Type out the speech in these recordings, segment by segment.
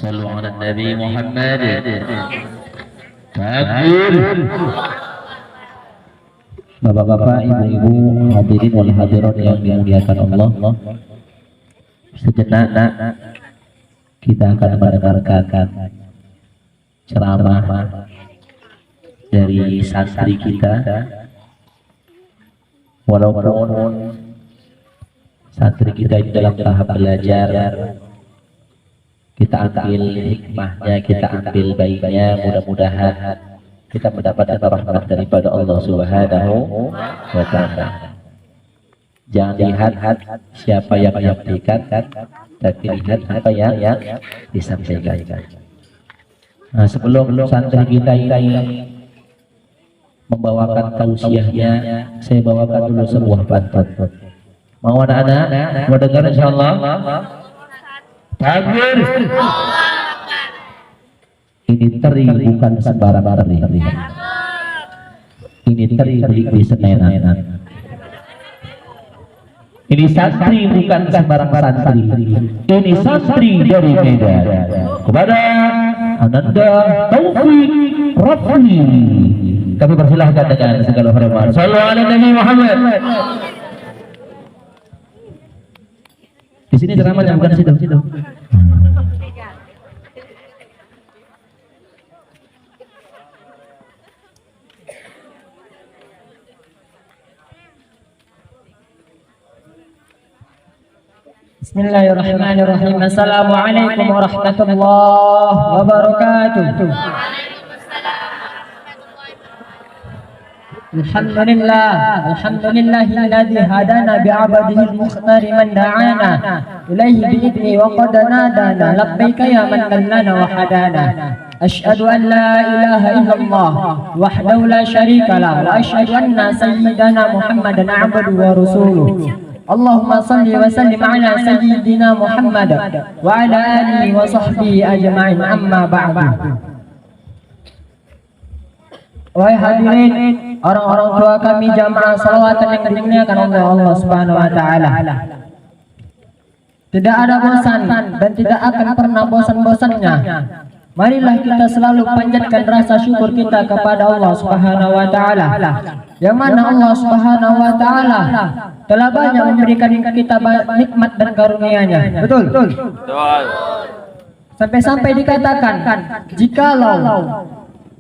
Sallu ala Nabi Muhammad. Takbir. Bapak-bapak, ibu-ibu, hadirin wal hadirat yang dimuliakan Allah, sejenak kita akan mendengarkan ceramah dari santri kita. Walaupun santri kita itu dalam tahap belajar, kita ambil hikmahnya, kita ambil baiknya, mudah-mudahan kita mendapatkan rahmat daripada Allah Subhanahu wa Ta'ala. Jangan lihat siapa yang menyampaikan, tapi lihat apa yang disampaikan. Nah, sebelum santri kita ini membawakan tausiahnya, saya bawakan dulu sebuah pantun. Mau anak-anak mau dengar insyaallah? Takbir. Ini teri bukan sembarang teri. Ini teri beli di Senenan. Ini santri bukan sembarang santri. Ini santri dari Medan. Kepada Ananda Taufik Rafli, kami persilahkan dengan segala hormat. Sallu ala Nabi Muhammad. Di sini ceramahnya bukan di situ. Bismillahirrahmanirrahim. Assalamualaikum warahmatullahi wabarakatuh. Alhamdulillahilladzi hadana bi'abadihi al-mukhtar man da'ana ilaihi bi'idni wa qad nadana labbaika ya man dallana wa hadana. Asyhadu an la ilaha illallah wahdahu la syarika lah wa asyhadu anna sayyidana Muhammadan 'abduhu wa rasuluh. Allahumma salli wa sallim ala sayyidina Muhammad wa ala alihi wa sahbihi ajma'in, amma ba'du. Wahai hadirin, orang-orang tua kami jamaah salawatan yang dimuliakan oleh Allah Subhanahu wa Ta'ala, tidak ada bosan dan tidak akan pernah bosan-bosannya. Marilah kita selalu panjatkan rasa syukur kita kepada Allah Subhanahu wa Ta'ala, yang mana Allah Subhanahu wa Ta'ala telah banyak memberikan kita nikmat dan karunia-Nya. Betul? Sampai-sampai dikatakan, jikalau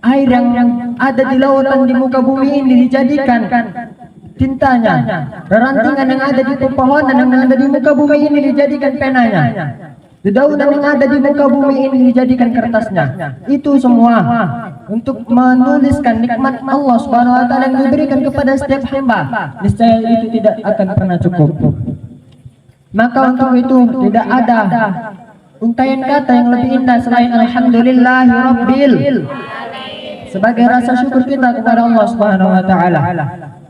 air yang ada di lautan di muka bumi ini dijadikan tintanya, rantingan yang ada di pepohonan yang ada di muka bumi ini dijadikan penanya, dedaunan yang ada di muka bumi ini dijadikan kertasnya, itu semua untuk menuliskan nikmat Allah Subhanahu wa Ta'ala yang diberikan kepada setiap hamba, niscaya itu tidak akan pernah cukup. Maka untuk itu tidak ada untaian kata yang lebih indah selain alhamdulillahirabbil sebagai rasa syukur kita kepada Allah Subhanahu wa Ta'ala.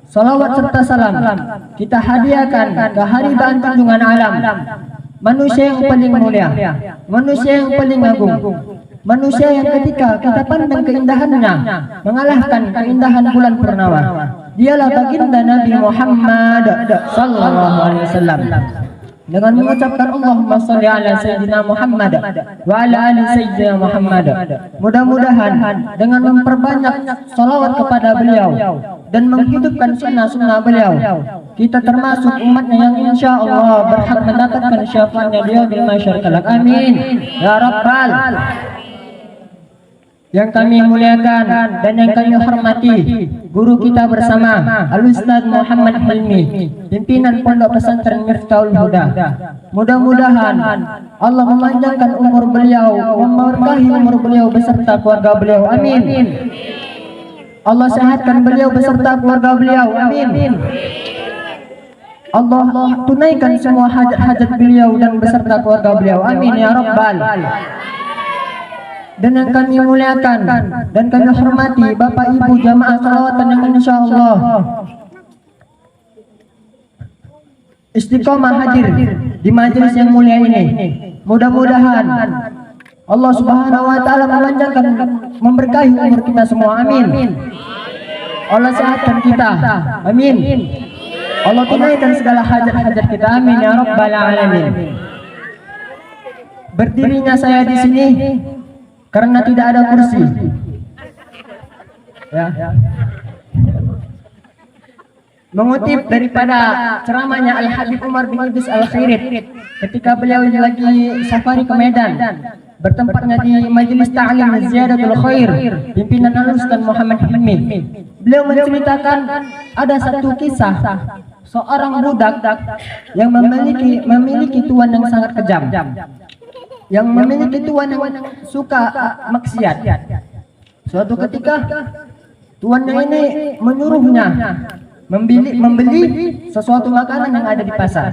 Salawat serta salam kita hadiahkan ke haribaan junjungan alam, manusia yang paling mulia, manusia yang paling agung, manusia yang ketika kita pandang keindahannya mengalahkan keindahan bulan purnama. Dialah baginda Nabi Muhammad sallallahu alaihi wasallam. Dengan mengucapkan Allahumma sholli ala sayyidina Muhammad wa ala ali sayyidina Muhammad, mudah-mudahan dengan memperbanyak salawat kepada beliau dan menghidupkan sunnah-sunnah beliau, kita termasuk umatnya yang insya Allah berhak mendapatkan syafaatnya di yaumil mahsyar kelak. Amin ya rabbal. Yang kami muliakan dan yang kami hormati guru kita bersama Al-Ustaz Muhammad Hilmi, pimpinan Pondok Pesantren Miftahul Huda. Mudah-mudahan Allah memanjangkan umur beliau, memberkahi umur beliau beserta keluarga beliau. Amin. Allah sehatkan beliau beserta keluarga beliau. Amin. Allah tunaikan semua hajat-hajat beliau dan beserta keluarga beliau. Amin ya rabbal. Dan yang kami muliakan dan kami hormati Bapak Ibu jamaah salawatan yang insya Allah istiqomah hadir di majelis yang mulia ini. Mudah-mudahan Allah Subhanahu wa Ta'ala memanjangkan, memberkahi umur kita semua. Amin. Allah sehatkan kita. Amin. Allah tunaikan segala hajat-hajat kita. Amin ya rabbal alamin. berdirinya saya di sini karena tidak ada kursi. Ya. Mengutip daripada ceramahnya Al-Habib Umar bin Idris Al-Khairit ketika beliau lagi safari ke Medan, bertempatnya di Majelis Ta'lim Ziyadatul Khair pimpinan Al-Ustaz Muhammad Hilmi. Beliau menceritakan ada satu kisah seorang budak yang memiliki tuan yang sangat kejam, yang memiliki tuan yang suka maksiat. Suatu ketika tuannya ini menyuruhnya membeli sesuatu makanan yang ada di pasar.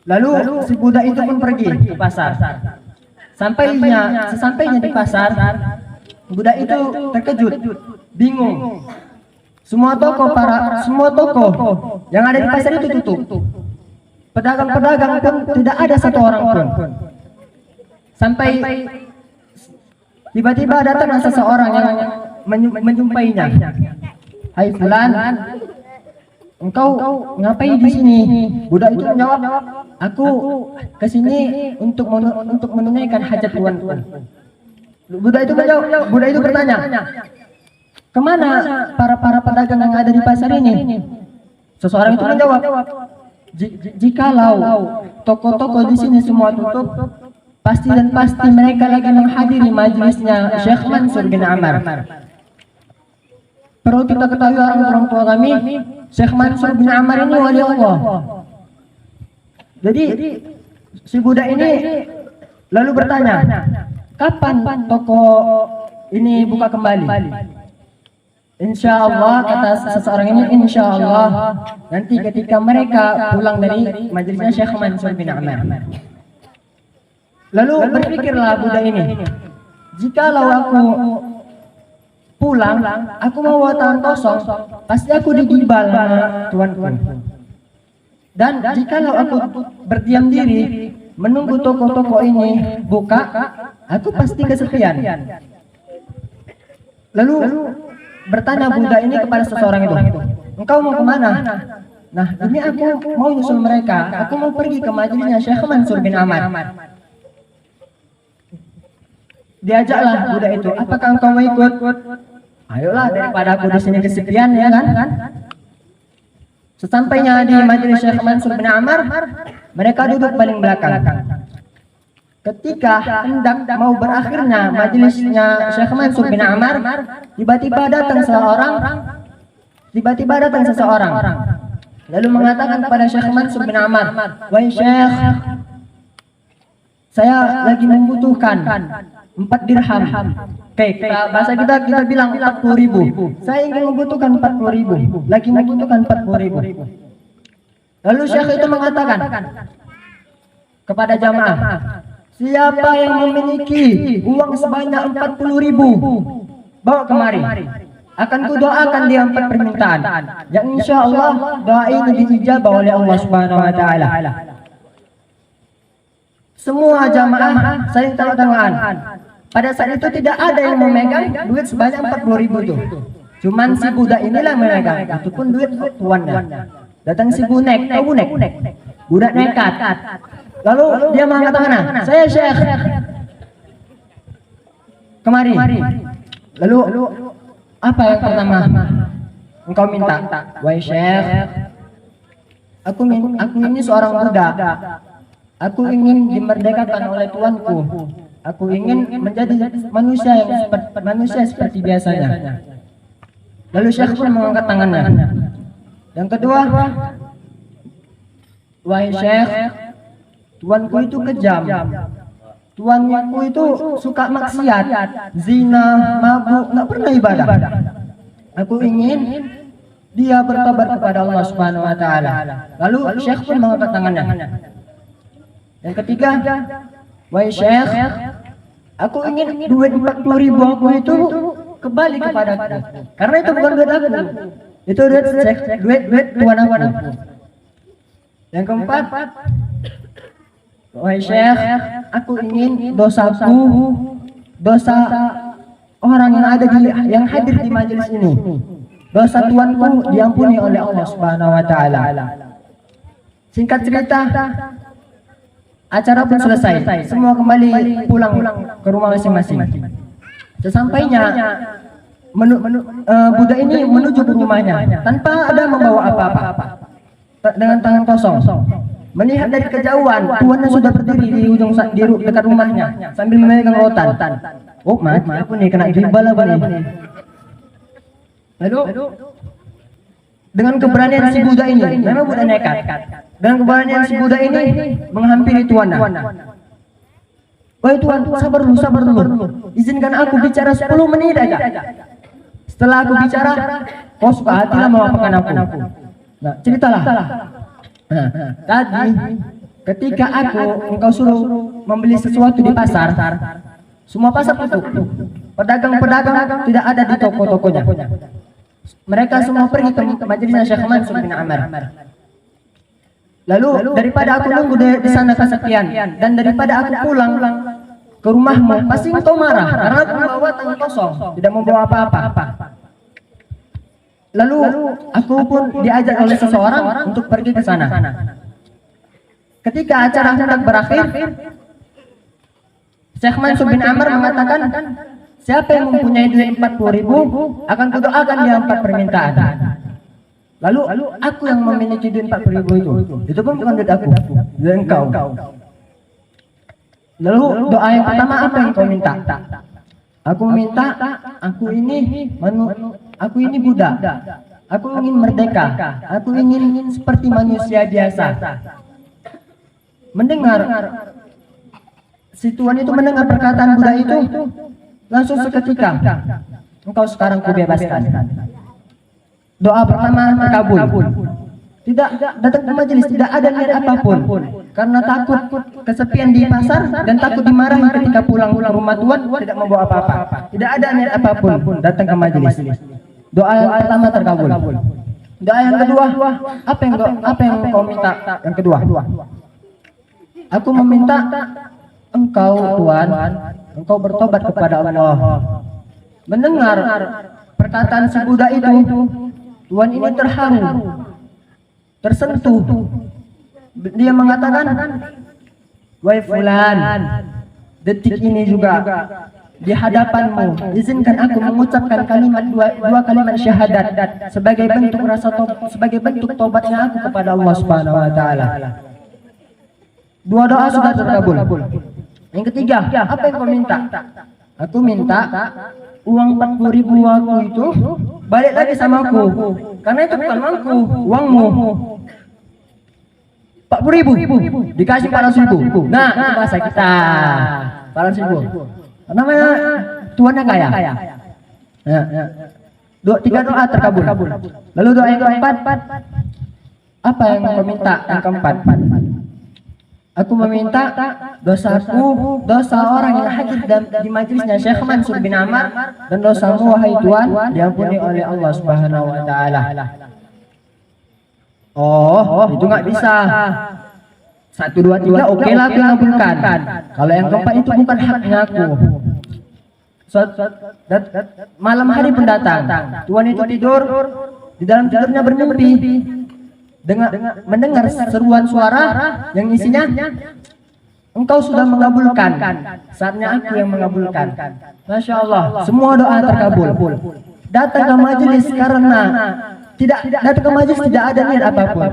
Lalu si budak itu pun pergi ke pasar. Sesampainya di pasar, budak itu terkejut, bingung. Semua toko yang ada di pasar itu tutup. Pedagang-pedagang pun tidak ada satu orang pun. Sampai tiba-tiba datang seseorang yang menjumpainya. Hai fulan, engkau ngapain di sini? Budak itu menjawab, aku kesini untuk menunaikan hajat tuanku. Budak itu bertanya, kemana para pedagang yang ada di pasar ini? Seseorang itu menjawab, jikalau toko-toko di sini semua tutup, pasti mereka lagi menghadiri majelisnya Syekh Mansur bin Ammar. Perlu kita ketahui orang tua kami, Syekh Mansur bin Ammar ini wali Allah. Jadi si budak ini lalu bertanya, kapan toko ini buka kembali? Insya Allah, kata seseorang ini, insya Allah nanti ketika mereka pulang dari majelisnya Syekh Mansur bin Ammar. Lalu berpikirlah budak ini, jikalau aku pulang, aku mau bawa tangan kosong, pasti aku digibal sama tuanku. Dan jikalau aku berdiam diri menunggu toko-toko ini buka, aku pasti kesepian. Lalu bertanya budak ini kepada seseorang itu, engkau mau kemana? Nah, ini aku mau nyusul mereka, aku mau pergi ke majelisnya Syekh Mansur bin Ammar. Diajaklah budak itu, apakah engkau mau ikut? Ayolah, daripada aku di sini kesepian, ya kan? Sesampainya di majelis Syekh Mansur bin Ammar, mereka duduk paling belakang. Ketika hendak mau berakhirnya majelisnya Syekh Mansur bin Ammar, tiba-tiba datang seseorang, lalu mengatakan kepada Syekh Mansur bin Ammar, wahai Syekh, saya lagi membutuhkan 4 dirham. Oke, bahasa kita bilang 40.000. Saya ingin membutuhkan 40.000. Lagi membutuhkan 40.000. Lalu Syekh itu mengatakan kepada jamaah, siapa yang memiliki uang sebanyak 40.000, bawa kemari. Akan kudoakan dia 4 permintaan. Yang insya Allah doa ini diijabah oleh Allah Subhanahu Wa Taala. Semua jamaah saling tanda-tangan. Pada saat itu tidak ada yang memegang duit sebanyak 40.000 itu. Cuman si budak inilah memegang. Itu pun duit tuannya. Datang si budak nekat. Lalu dia mengatakan, saya Syekh, kemari. Lalu apa yang pertama engkau minta? Wahai Syekh, aku ini seorang budak. Aku ingin dimerdekakan oleh tuanku. Aku ingin menjadi manusia seperti biasanya. Lalu Syekh pun mengangkat tangannya. Yang kedua, wahai Syekh, tuanku itu kejam. Tuanku itu suka maksiat, zina, mabuk, nggak pernah ibadah. Aku ingin dia bertobat kepada Allah Subhanahu Wa Taala. Lalu Syekh pun mengangkat tangannya. Yang ketiga, wahai Syekh, aku ingin duit 40.000 aku itu kembali kepadaku. Karena itu bukan duit aku, itu duit tuan aku. Yang keempat, wahai Syekh, aku ingin dosaku, dosa orang yang hadir di majelis ini, dosa tuanku diampuni oleh Allah Subhanahu Wa Taala. Singkat cerita, Acara pun selesai, semua kembali pulang ke rumah masing-masing. Sesampainya budak ini menuju ke rumahnya tanpa ada membawa apa-apa, dengan tangan kosong. Melihat dari kejauhan, tuannya sudah berdiri di ujung dekat rumahnya sambil memegang rotan. Oh, aku nih kena gimbal apa nih? Lalu dengan keberanian si budak ini, memang budak nekat. Dengan keberanian si budak ini menghampiri tuannya. Wahai tuan, sabar dulu. Izinkan aku bicara 10 menit aja. Setelah aku bicara, kau suka hati lah mengapakan aku. Nah, ceritalah. Nah, tadi ketika engkau suruh membeli sesuatu di pasar, semua pasar tutup. Pedagang-pedagang tidak ada di toko-tokonya. Mereka semua pergi ke majelisnya Syekh Mansur bin Amar. Lalu daripada aku nunggu di sana kesepian dan daripada aku pulang ke rumahmu, pasti engkau marah karena aku membawa tangan kosong, tidak membawa apa-apa. Lalu aku pun diajak oleh seseorang untuk pergi ke sana. Ketika acara hendak berakhir, Syekh Mansur bin Amar mengatakan, siapa yang mempunyai duit 40.000 akan kudoakan dia 4 permintaan. Lalu aku yang memiliki duit 40.000 itu pun bukan duit aku, duit engkau. Lalu doa yang pertama apa yang kau minta? Aku minta aku ini budak. Aku ingin merdeka. Aku ingin seperti manusia biasa. Mendengar si tuan itu mendengar perkataan budak itu, langsung seketika, engkau sekarang kubebaskan. Doa pertama terkabul. Tidak datang ke majelis, tidak ada niat apapun, karena takut kesepian di pasar dan takut dimarahi ketika pulang ke rumah tuan, tidak membawa apa-apa. Tidak ada niat apapun datang ke majelis. Doa yang pertama terkabul. Doa yang kedua, apa yang kau minta? Yang kedua, aku meminta engkau Tuhan, engkau bertobat kepada Allah. Mendengar perkataan si budak itu, Tuhan ini terharu, tersentuh. Dia mengatakan, wahai fulan, detik ini juga di hadapanmu, izinkan aku mengucapkan dua kalimat syahadat sebagai bentuk sebagai bentuk tobatnya aku kepada Allah Subhanahu wa taala. Dua doa sudah terkabul. Yang ketiga, apa yang kau minta? Aku minta uang 40.000 aku itu balik lagi sama aku, karena itu bukan uangku, uangmu. 40.000 dikasih 400.000. Nah, itu bahasa kita 400.000. Namanya tuannya kaya. Tiga doa terkabul. Lalu doa yang keempat, apa yang kau minta? Yang keempat, aku meminta dosaku, dosa orang yang hadir di majelisnya Syekh Mansur bin Amar, dan dosamu wahai Tuhan diampuni oleh Allah Subhanahu wa taala. Oh, itu nggak bisa. 1, 2, 3, oke lah, aku ngabulkan. Kalau yang keempat itu bukan haknya aku. Malam hari pendatang, Tuhan itu tidur, di dalam tidurnya bermimpi, mendengar seruan suara yang isinya, engkau sudah mengabulkan, saatnya aku yang mengabulkan. Masya Allah, semua doa terkabul. Datang ke majelis karena tidak datang ke majelis tidak ada niat apapun.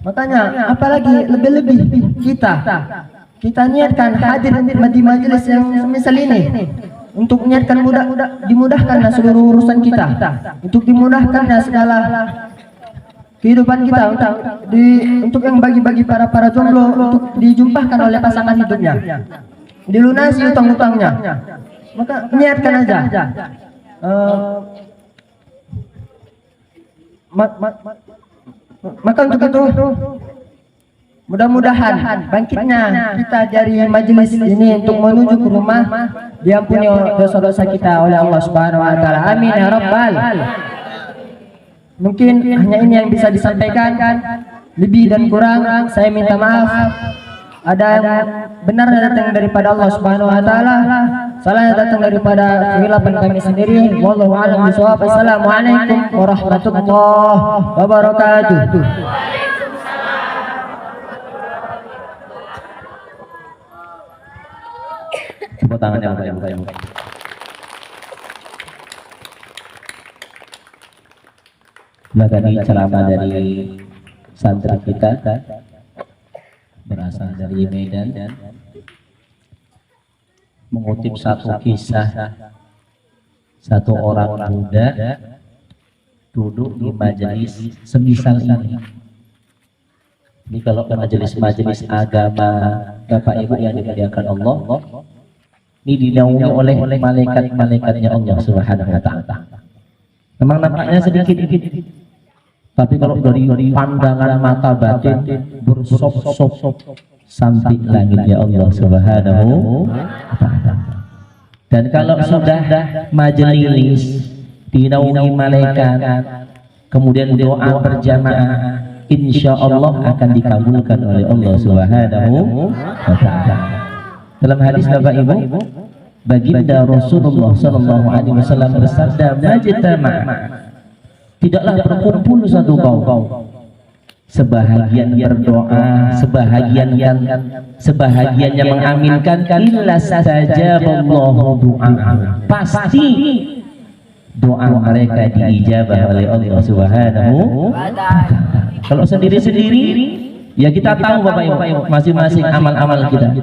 Makanya apalagi lebih-lebih kita niatkan hadir di majelis yang semisal ini untuk niatkan dimudahkanlah seluruh urusan kita, untuk dimudahkannya segala kehidupan kita, untuk yang bagi-bagi para jomblo untuk dijumpahkan oleh pasangan hidupnya, dilunasi utang-utangnya. Maka niatkan aja. Maka untuk itu mudah-mudahan bangkitnya kita dari majelis ini untuk menuju ke rumah diampuni dosa-dosa kita oleh Allah Subhanahu wa taala. Amin ya rabbal. Mungkin hanya ini yang bisa disampaikan, lebih dan kurang saya minta maaf. Ada yang benar datang daripada Allah Subhanahu wa taala, salahnya datang daripada kehilapan kami sendiri. Wallahu a'lam bishawab. Assalamualaikum warahmatullahi wabarakatuh. Tepuk tangannya Bapak Ibu. Nah, tadi ceramah dari santri kita berasal dari Medan, mengutip satu kisah satu orang muda duduk di majelis semisal ini. Ini kalau ke majelis-majelis agama Bapak Ibu yang dimuliakan Allah, ini dinaungi oleh malaikat-malaikatnya Allah Subhanahu wa Ta'ala. Memang nampaknya sedikit, tapi kalau dari pandangan mata batin bersop-sop sampai langitnya Allah Subhanahu wa Ta'ala. Dan kalau sudah majelis dinaungi malaikat, kemudian doa berjamaah, insya Allah akan dikabulkan oleh Allah Subhanahu wa Ta'ala. Dalam hadis Bapak Ibu, baginda Rasulullah Sallallahu Alaihi Wasallam bersabda, "Majtama, tidaklah berkumpul satu kaum, sebahagian berdoa, sebahagiannya mengaminkan, illa sajaballahu du'a, pasti doa mereka diijabah oleh Allah Subhanahu wa Ta'ala." Kalau sendiri-sendiri ya kita tahu Bapak Ibu masing-masing amal-amal kita.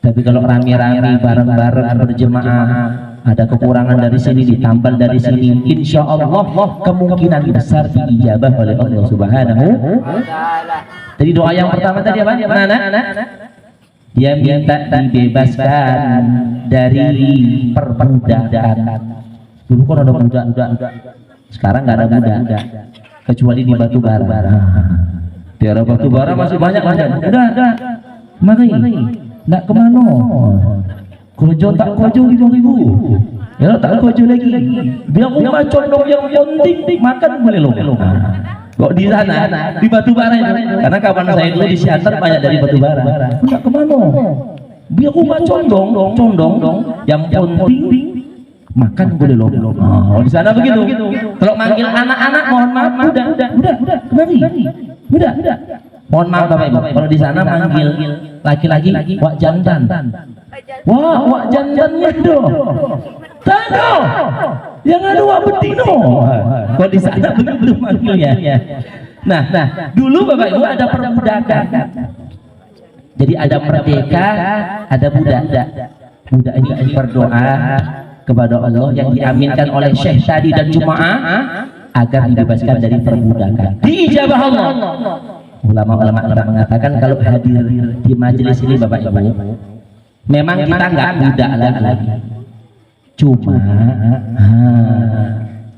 Tapi kalau rame-rame bareng-bareng berjemaah, ada kekurangan dari sini ditambal dari sini, insya Allah kemungkinan besar diijabah oleh Allah Subhanahu wa Ta'ala. Jadi doa yang pertama tadi apa? Mana? Dia minta dibebaskan dari perbudakan. Dulu kan ada budak, sekarang nggak ada budak, kecuali di batu bara. Di arah batu bara masih banyak. Udah, mari, nggak kemana? Kojo tak kojo 5.000, ya tak kojo lagi. Biar rumah condong yang penting makan boleh loh. Kok di sana di batu bara itu? Karena kawan saya dulu di Siantar banyak dari batu bara. Nggak kemana? Biar rumah condong yang penting makan boleh loh. Oh, di sana begitu. Kalau manggil anak-anak, mohon maaf, udah, kemari, udah. Mohon maaf Bapak Ibu, kalau di sana manggil laki-laki, wak jantan. Wah, wak jantannya doh. Tado, yang ada wak betino. Kalau di sana begitu manggilnya. Nah, dulu Bapak Ibu ada perbudakan. Jadi ada merdeka, ada budak. Budak ini berdoa kepada Allah yang diaminkan oleh Syekh tadi dan jemaah agar dibebaskan dari perbudakan. Diijabah Allah. Ulama-ulama mengatakan kalau hadir di majelis ini Bapak Ibu, memang kita nggak budak lagi. Cuma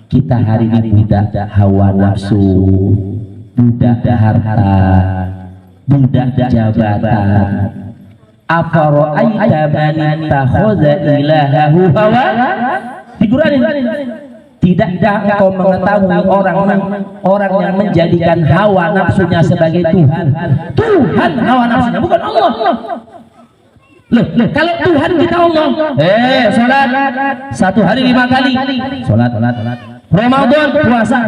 kita hari ini budak hawa nafsu, budak harta, budak jabatan. Afara'aita man ittakhadha ilahahu hawa? Di Quran ini. Tidakkah engkau mengetahui orang yang menjadikan hawa nafsunya sebagai Tuhan? Tuhan hawa nafsunya, bukan Allah. Loh, kalau Tuhan kita Allah, sholat 1 hari 5 kali, sholat. Ramadan puasa.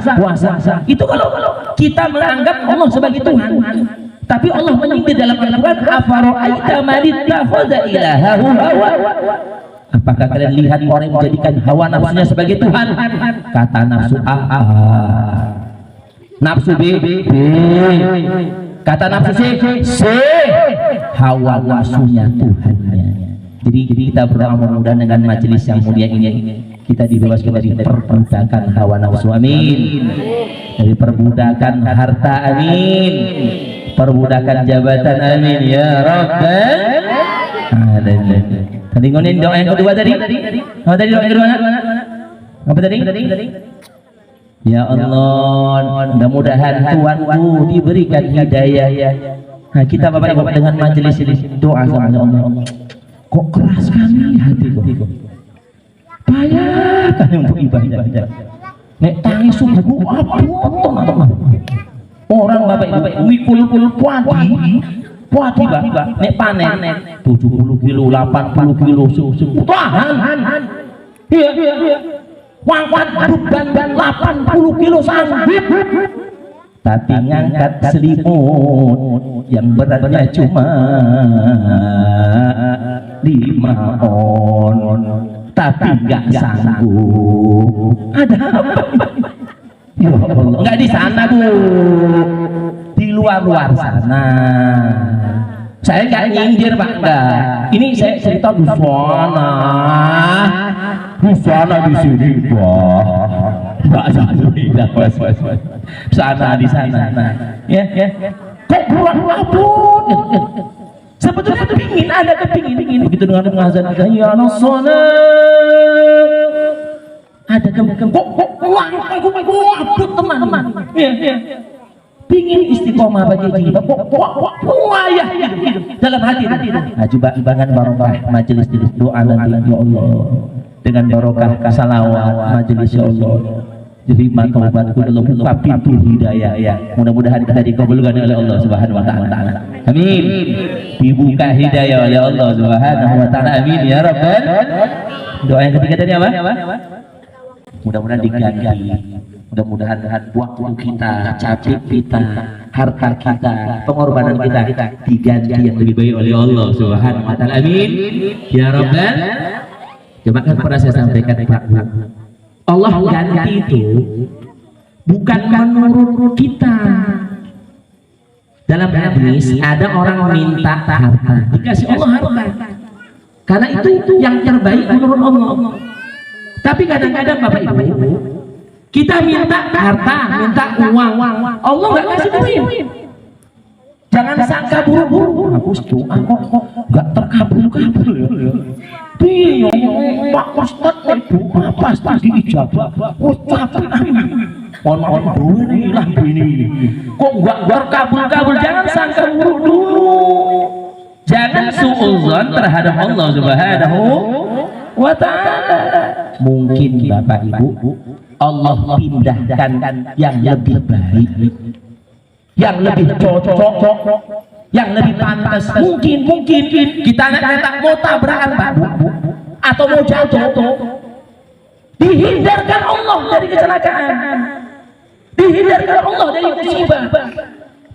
Itu kalau kita menganggap Allah sebagai Tuhan. Tapi Allah menyindir dalam Al-Quran, afara'aita man ittakhadha ilahahu hawa? Apakah kalian lihat orang yang menjadikan hawa nafsunya sebagai Tuhan? Kata nafsu A, nafsu B, kata nafsu C, hawa nafsunya Tuhannya. Jadi kita berdoa mudah-mudahan dengan majelis yang mulia ini kita dibebaskan dari perbudakan hawa nafsu, amin. Dari perbudakan harta, amin. Perbudakan jabatan, amin ya Rabbal alamin. Tadi ngonin doa yang kedua tadi. Apa tadi doa yang kedua? Apa tadi? Ya Allah, mudah-mudahan Tuhanku diberikan hidayah. Nah, kita Bapak Ibu dengan majelis ini doa sama Allah. Kok keras sekali hatiku. Payah kan untuk ibadah. Nek tangis sungguh apa? Orang Bapak Ibu mikul puati Pak, nek panen 70 kilo, 80 kilo tahan. Iya. Wangkat beban 80 kilo sanggup. tapi ngangkat selimut yang beratnya cuma 5 on, tapi nggak sanggup. Ada apa? Ya Allah, nggak di sana Bu, di luar sana. Saya nggak nyindir Pak, enggak. Ini saya cerita di sana. Di sana di sini Pak. Enggak ada Mas. Sana di sana. Ya. Kok buat kabut? Sebetulnya kepingin, ada kepingin begitu dengan azan ya nasona. Ada kok abut teman-teman. Ya. Pingin istiqomah bagi jilbab ya dalam hati. Nah, coba imbangan barokah majelis doa nanti ya Allah, dengan barokah salawat majelis ya Allah, terima taubatku dalam buka pintu hidayah ya. Mudah-mudahan kita dikabulkan oleh Allah Subhanahu wa taala. Amin. Dibuka hidayah oleh Allah Subhanahu wa taala. Amin ya rabbal. Doa yang ketiga tadi apa? Mudah-mudahan diganti. Mudah-mudahan waktu kita, capek kita, harta kita, pengorbanan kita diganti yang lebih baik oleh Allah Subhanahu wa taala. Amin ya rabbal. Coba kan pernah saya sampaikan Pak, Allah ganti itu bukan menurut kita. Dalam hadis ada orang minta harta, dikasih Allah harta, karena itu yang terbaik menurut Allah. Tapi kadang-kadang Bapak Ibu, kita minta harta, minta uang, Allah nggak kasih duit. Jangan sangka buru-buru. Hapus doa kok nggak terkabul-kabul ya. Iya, Pak Ustadz doa pasti diijabah. Ustadz mohon dulu lah ini. Kok nggak terkabul-kabul? Jangan sangka buru dulu. Jangan suudzon terhadap Allah Subhanahu wa taala. Mungkin Bapak Ibu Allah pindahkan yang lebih baik, yang lebih cocok, yang lebih pantas. Mungkin kita nak mau tabrakan Pak Bu, atau mau jatuh, dihindarkan Allah dari kecelakaan, dihindarkan Allah dari musibah.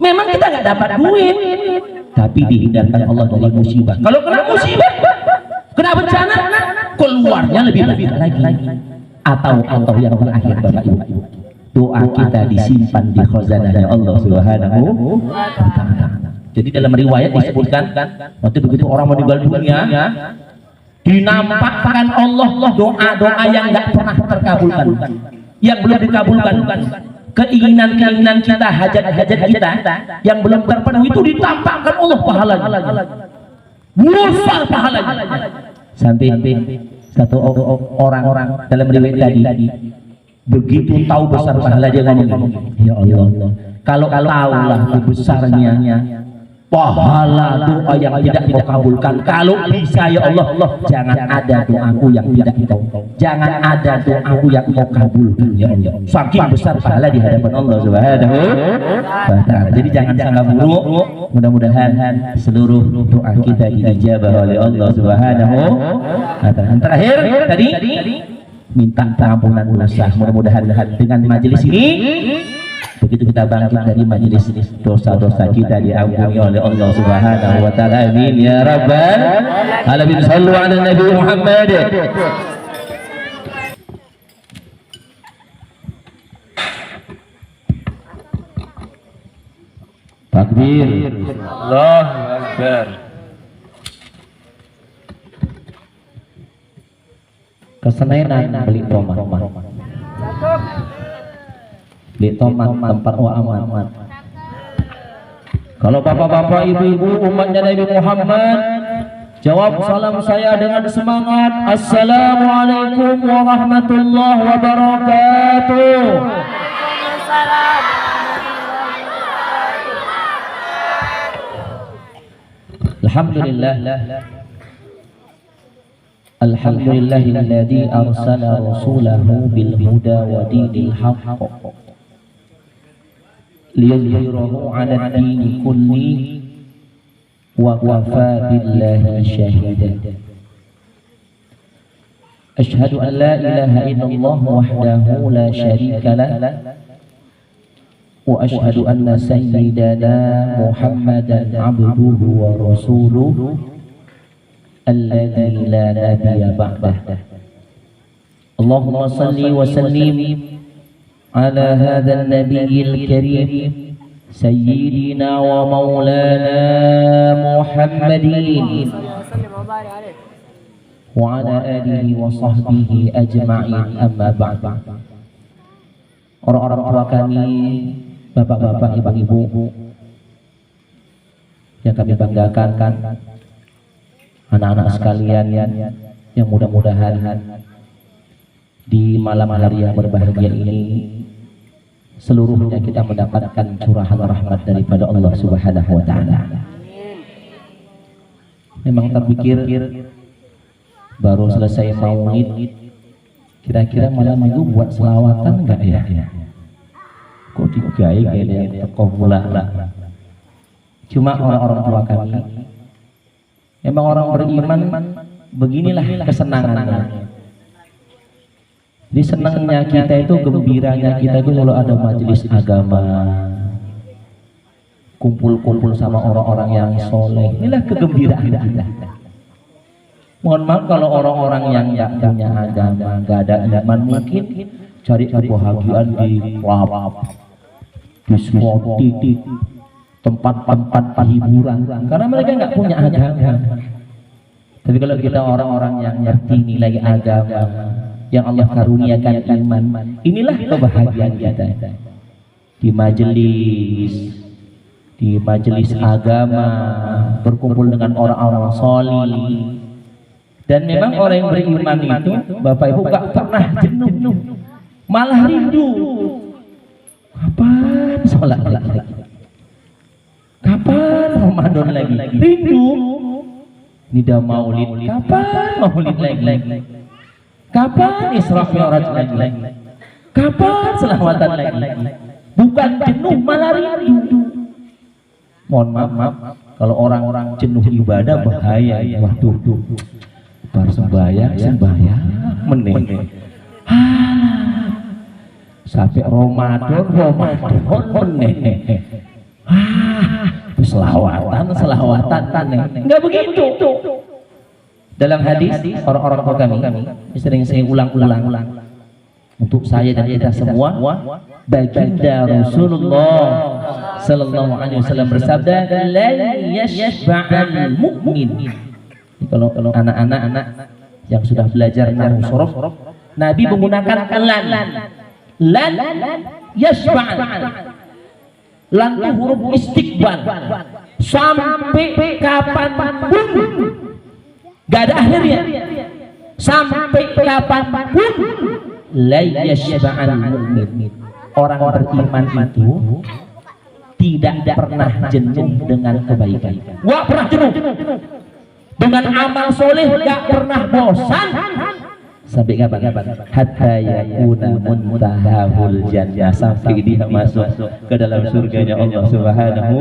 Memang kita nggak dapat duit, tapi dihindarkan Allah dari musibah. Kalau kena musibah, kena bencana, keluarnya lebih baik lagi. Atau yang terakhir Bapak Ibu, doa kita disimpan di khazanahnya Allah Subhanahu wa taala. Jadi dalam riwayat disebutkan waktu begitu orang meninggal dunia, dinampakkan Allah doa-doa yang nggak pernah terkabulkan, yang belum dikabulkan, keinginan kita, hajat-hajat kita yang belum terpenuhi itu ditampakkan Allah pahalanya, besar pahalanya. Sampai satu orang dalam riwayat tadi begitu tahu besar pahala dia ngomong, ya Allah, kalau tahulah besarnya pahala doa yang tidak kau kabulkan, kalau bisa ya Allah, jangan ada doaku yang tidak kau, jangan ada doaku yang kau kabulkan ya Allah. Saking besar pahala di hadapan Allah Subhanahu wa taala. Jadi jangan sangka buruk, mudah-mudahan seluruh doa kita diijabah oleh Allah Subhanahu wa taala. Terakhir tadi minta pengampunan dosa. Mudah-mudahan dengan majelis ini, begitu kita bangkit dari majelis, dosa-dosa kita diampuni oleh Allah Subhanahu wa taala. Amin ya rabbal alamin. Shallu ala Nabi Muhammad. Takbir. Allahu akbar. Kesenainan beli tomat. Beli tomat tempat aman. Kalau bapak-bapak, ibu-ibu umatnya Nabi Muhammad, jawab salam saya dengan semangat. Assalamualaikum warahmatullahi wabarakatuh. Alhamdulillah. Alhamdulillahilladzi arsala rasulahu bil huda wa dinil haqq liyudhhirahu 'ala ad-dini kulli wa kafa billahi shahida. Asyhadu an la ilaha illallah wahdahu la syarika lah وأشهد أن سيدنا محمدا عبده ورسوله الذي لا نبي بعده. اللهم صل وسلم على هذا النبي الكريم سيدنا ومولانا محمد وعلى آله وصحبه أجمعين. أما بعد. Orang-orang tua kami, bapak-bapak, ibu-ibu yang kami banggakan, anak-anak sekalian yang mudah-mudahan di malam hari yang berbahagia ini seluruhnya kita mendapatkan curahan rahmat daripada Allah Subhanahu wa taala. Memang terpikir baru selesai maulid, kira-kira malam minggu buat selawatan enggak ya? Kok digawe gini teko pula. Cuma orang-orang tua kami, memang orang beriman beginilah kesenangannya. Jadi senangnya kita itu, gembiranya kita itu kalau ada majelis agama, kumpul-kumpul sama orang-orang yang soleh. Inilah kegembiraan kita. Mohon maaf kalau orang-orang yang nggak punya agama, nggak ada iman, mungkin cari kebahagiaan di klub, diskotik, tempat-tempat hiburan, karena mereka nggak punya agama. Tapi kalau kita orang-orang yang ngerti nilai agama, yang Allah karuniakan iman, inilah kebahagiaan kita. Di majelis agama, berkumpul dengan orang-orang solih. Dan memang orang yang beriman itu, Bapak Ibu, gak pernah jenuh, malah rindu. Kapan sholat lagi? Kapan Ramadan lagi? Rindu. Nida maulid, kapan maulid lagi? Kapan Isra Mi'raj lagi? Kapan selawatan lagi? Bukan jenuh, malah rindu. Mohon maaf, kalau orang-orang jenuh ibadah bahaya. Waduh, sembahyang meneng. Sampai Ramadan meneng. Selawatan enggak begitu. Dalam hadis orang-orang tua kami sering saya ulang-ulang untuk saya dan kita semua, baginda Rasulullah sallallahu alaihi wasallam bersabda, la yashba'al mu'min. Kalau anak-anak yang sudah belajar nahwu shorof, Nabi menggunakan lan yashba'al. Lan itu huruf istiqbal, sampai kapanpun, gak ada akhirnya. Sampai kapanpun, la yashba'al mu'min. Orang beriman itu tidak pernah jenuh dengan kebaikan. Gak pernah jenuh dengan amal soleh, gak pernah bosan. Sampai kapan? Hatta yakuna muntahahul jannah, sampai dia masuk ke dalam surganya Allah Subhanahu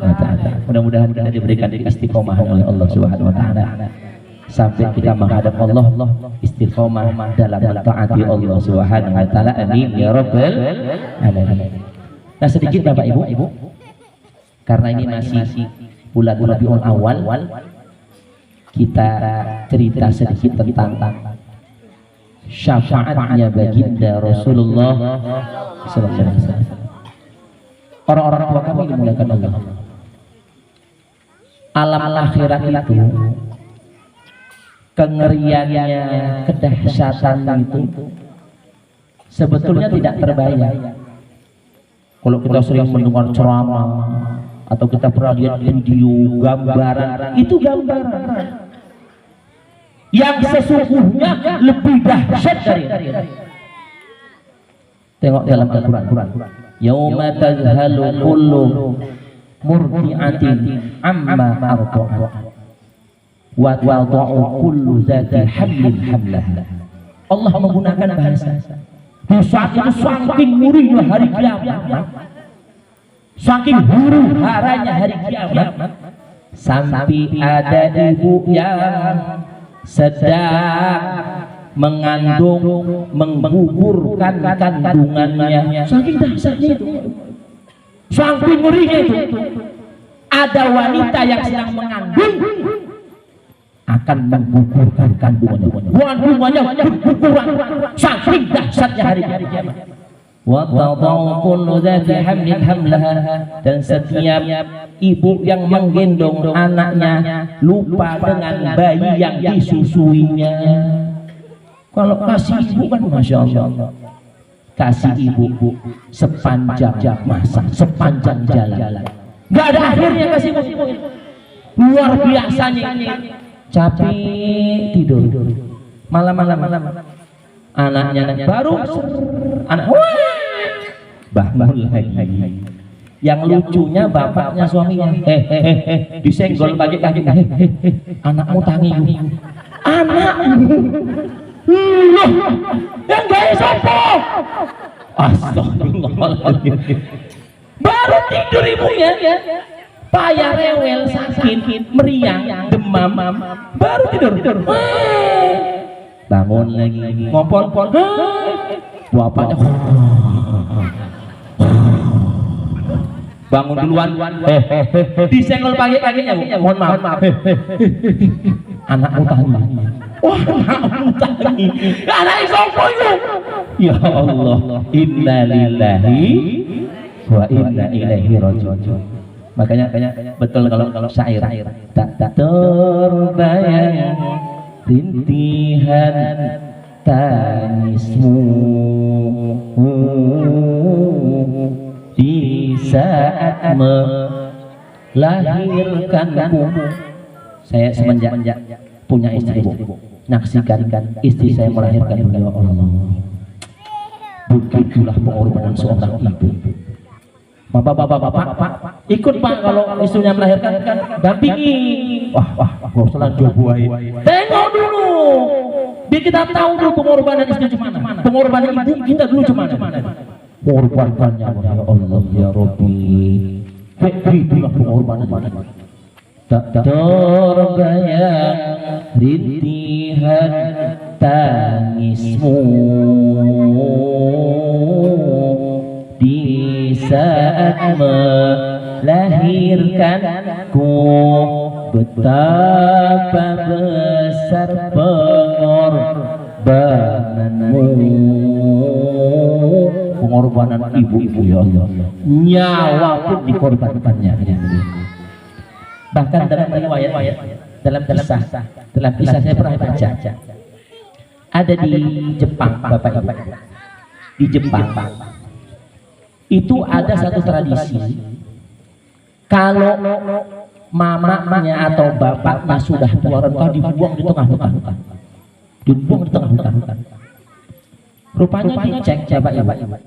wa ta'ala. Mudah-mudahan kita diberikan istiqomah oleh Allah Subhanahu wa ta'ala sampai kita menghadap Allah istiqomah dalam mentaati Allah Subhanahu wa ta'ala. Amin ya rabbal alamin. Nah, sedikit Bapak Ibu, karena ini masih bulan Rabiul Awal, kita cerita sedikit tentang syafaatnya baginda Rasulullah sallallahu alaihi wasallam. Orang-orang tua kami dimuliakan Allah. Alam akhirat itu, kengeriannya, kedahsyatan itu sebetulnya tidak terbayang. Kalau kita sering mendengar ceramah atau kita pernah lihat video, gambaran, itu gambaran yang sesungguhnya lebih dahsyat dari. Tengok dalam Al-Quran, yauma tazhalu kullu murdi'atin amma arda'at wa wada'u kullu dzati hamlin hamlaha. Allah menggunakan bahasa di saat itu saking murihnya hari kiamat, saking huru haranya hari kiamat, sampai ada ibu yang sedang mengandung, menggugurkan kandungannya. Saking dahsyatnya itu. Saking ngerinya itu, ada wanita yang sedang mengandung akan menggugurkan kandungannya berguguran saking dahsyatnya hari kiamat. Wa tadau kullu dzati hamlin hamlaha, dan setiap ibu yang menggendong anaknya lupa dengan bayi yang disusuinya. Kalau kasih ibu kan masya Allah, kasih ibu sepanjang masa, sepanjang jalan, nggak ada akhirnya kasih ibu. Luar biasanya ini. Capek tidur, malam-malam anaknya baru anak bangun lagi. Yang lucunya bapaknya suaminya disenggol pakai kaki, anakmu tangi, anakmu loh yang gak sopo, astagfirullahaladzim. Baru tidur ibunya, payah, rewel, sakit, meriang, demam, baru tidur. Bangun lagi, ngompol, bapaknya bangun duluan, disenggol pakai kakinya, mohon maaf, anakmu tangi, wah anakmu tangi, anak sopo itu, ya Allah, inna lillahi wa inna ilaihi raji'un. Makanya betul kalau syair tak terbayang rintihan tangismu di saat melahirkanku. Saya semenjak punya istri, Bu, nyaksikan istri saya melahirkan, ya Allah, begitulah pengorbanan seorang ibu. Bapak, ikut Pak kalau istrinya melahirkan, dampingi. Wah, gak usah lanjut buai. Tengok dulu, biar kita tahu dulu pengorbanan istri gimana, pengorbanan ibu kita dulu gimana. Pengorbanannya, ya Allah, ya Rabbi, begitulah pengorbanan. Tak terbayang rintihan tangismu di saat melahirkanku, betapa besar pengorbanan ibu-ibu, ya Allah, nyawa pun dikorbankannya. Bahkan dalam riwayat, dalam kisah saya pernah baca, ada di Jepang, Bapak Ibu, di Jepang itu ada satu tradisi, kalau mamanya atau bapaknya sudah tua renta dibuang di tengah hutan. Rupanya dicek, Bapak Ibu,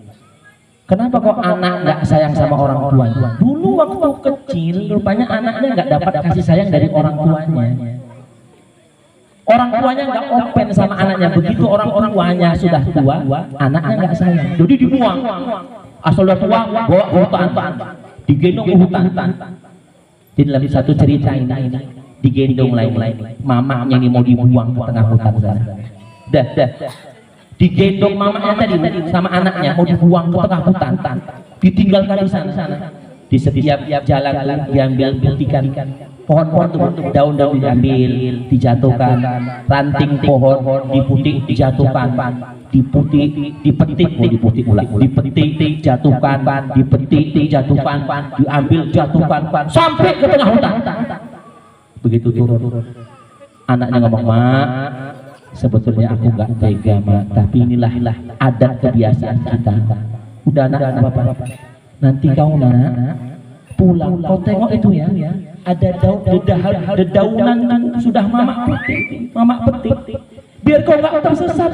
kenapa kok anak nggak sayang sama orang tuanya? Dulu waktu kecil, rupanya anaknya nggak dapat kasih sayang dari orang tuanya. Orang tuanya nggak open sama anaknya. Begitu orang tuanya sudah tua, anaknya nggak sayang. Jadi dibuang. Asal udah tua, bawa ke hutan, digendong ke hutan. Di dalam satu cerita ini, digendong lain, mamanya ini mau dibuang ke tengah hutan sana. Dah. Digendong mamanya tadi sama anaknya mau dibuang ke tengah hutan, ditinggalkan di sana. Di setiap jalan diambil petikan pohon-pohon, daun-daun diambil, dijatuhkan, ranting pohon diputik, dijatuhkan, dipetik ulang, dipetik, jatuhkan, dipetik, dijatuhkan, diambil, jatuhkan, sampai ke tengah hutan. Begitu turun, anaknya ngomong, "Mak, sebetulnya aku nggak tega, Mak, tapi inilah adat kebiasaan kita. Udah nak, Bapak, nanti kau nak pulang, kau tengok itu ya, ada dedaunan sudah mama petik, biar kau nggak tersesat.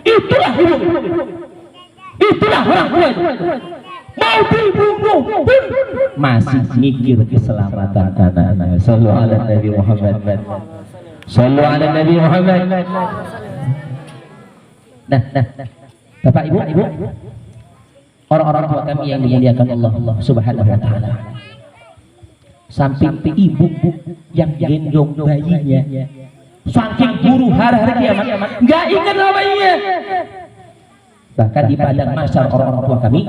Itulah hidup, itulah orang tua itu. Mau dibunuh pun masih mikir keselamatan anak-anak. Sallu ala Nabi Muhammad. Sallu ala Nabi Muhammad. Nah, Bapak Ibu, orang-orang tua kami yang dimuliakan Allah Subhanahu wa taala. Sampai ibu yang gendong bayinya, saking buru hari kiamat, enggak ingat sama bayinya. Bahkan di padang mahsyar orang-orang tua kami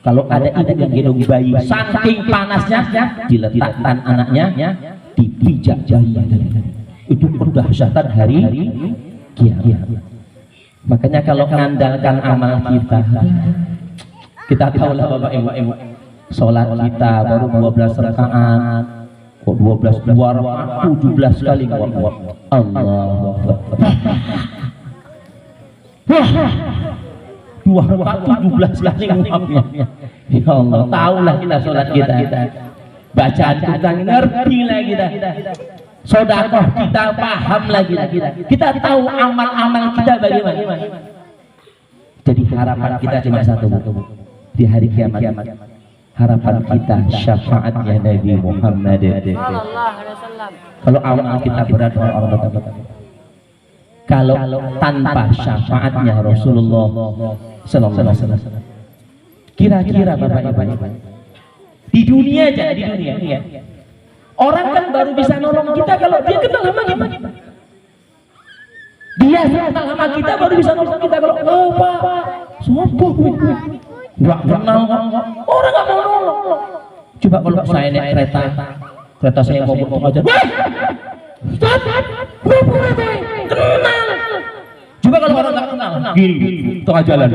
Kalau ada ibu yang gendong bayi, saking panasnya diletakkan anaknya, dipijak bayi. Itu kedahsyatan hari kiamat. Makanya kalau mengandalkan amal kita tahu lah Bapak Ibu, sholat kita baru 12 rakaat, kok 12 2 rakaat 17 kali Allah. Wah, 2 rakaat 17 kali nguapnya. Ya Allah, tahulah kita sholat kita. Bacaan kita ngerti lah kita. Sedekah kita paham lagi. Kita tahu amal-amal kita bagaimana. Jadi harapan kita cuma satu di hari kiamat. Harapan kita syafaatnya Nabi Muhammad sallallahu alaihi wasallam. Kalau amal kita berat orang betul. Kalau tanpa syafaatnya Rasulullah sallallahu alaihi wasallam. Kira-kira Bapak Ibu di dunia aja, di dunia. Orang kan baru bisa nolong kita kalau dia kenal sama kita. Dia kenal sama kita baru bisa nolong kita kalau Pak, sopo nggak kenal orang nggak mau nolong. Coba kalau saya naik kereta saya mau potong aja. Stop, kenal. Coba kalau orang nggak kenal, gini, tengah jalan.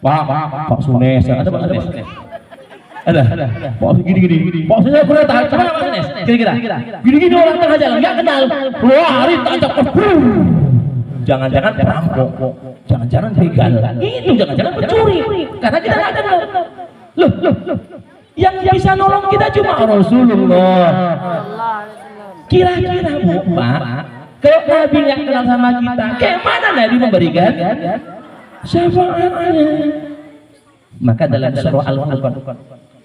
Pak Sunes, ada Pak Sunes. Ada. Pak gini. Pak saya kereta, coba Pak Sunes. Kira-kira. Gini orang tengah jalan, nggak kenal. Lari tajak. Jangan-jangan perampok. Jangan-jangan begal. Itu jangan-jangan pencuri. Karena kita nggak kenal. Loh. Yang bisa nolong kita cuma Rasulullah. Kira-kira Pak, kalau Nabi nggak kenal sama kita, kayak mana Nabi memberikan syafaatnya? Maka dalam surah Al-Qur'an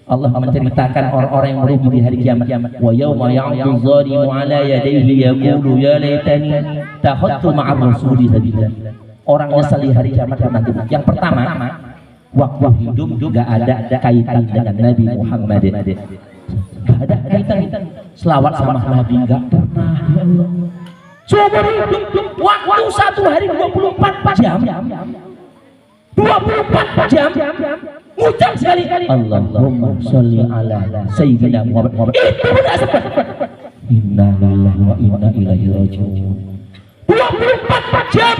Allah menceritakan orang-orang yang merugi di hari kiamat. Wa yauma ya'udzu dzalimu 'ala yadayhi yaqulu ya laitani takhadtu ma'ar rasuli sabila. Orang nyesal di hari kiamat nanti. Yang pertama, waktu hidup enggak ada kaitan dengan Nabi Muhammad. Enggak ada kaitan. Selawat sama Nabi enggak pernah. Seumur hidup waktu 1 hari 24 jam. 24 jam ngucap sekali Allahumma sholli ala sayyidina Muhammad. Itu tidak sempat. Inna lillahi wa inna ilaihi raji'un. 24 jam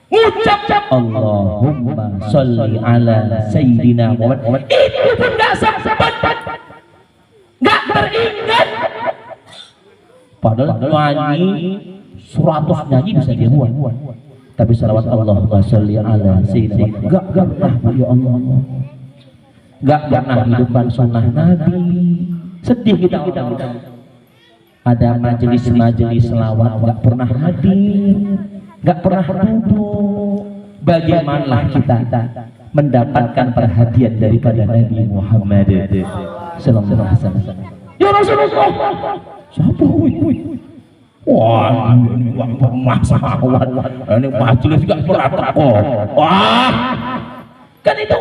ngucap Allahumma sholli ala sayyidina Muhammad. Itu pun tidak sempat. Enggak teringat. Padahal nyanyi 100 nyanyi bisa dia buat. Tapi salawat Allahumma sholli ala sayyidina enggak pernah ya Allah. Enggak pernah hidupkan sunnah Nabi. Sedih kita. Ada majelis-majelis selawat enggak pernah hadir, enggak pernah duduk. Bagaimana kita mendapatkan perhatian daripada Nabi Muhammad sallallahu alaihi wasallam? Ya Rasulullah. Siapa wah, ini masalah. Ini majelis juga berat kok. Wah, kan itu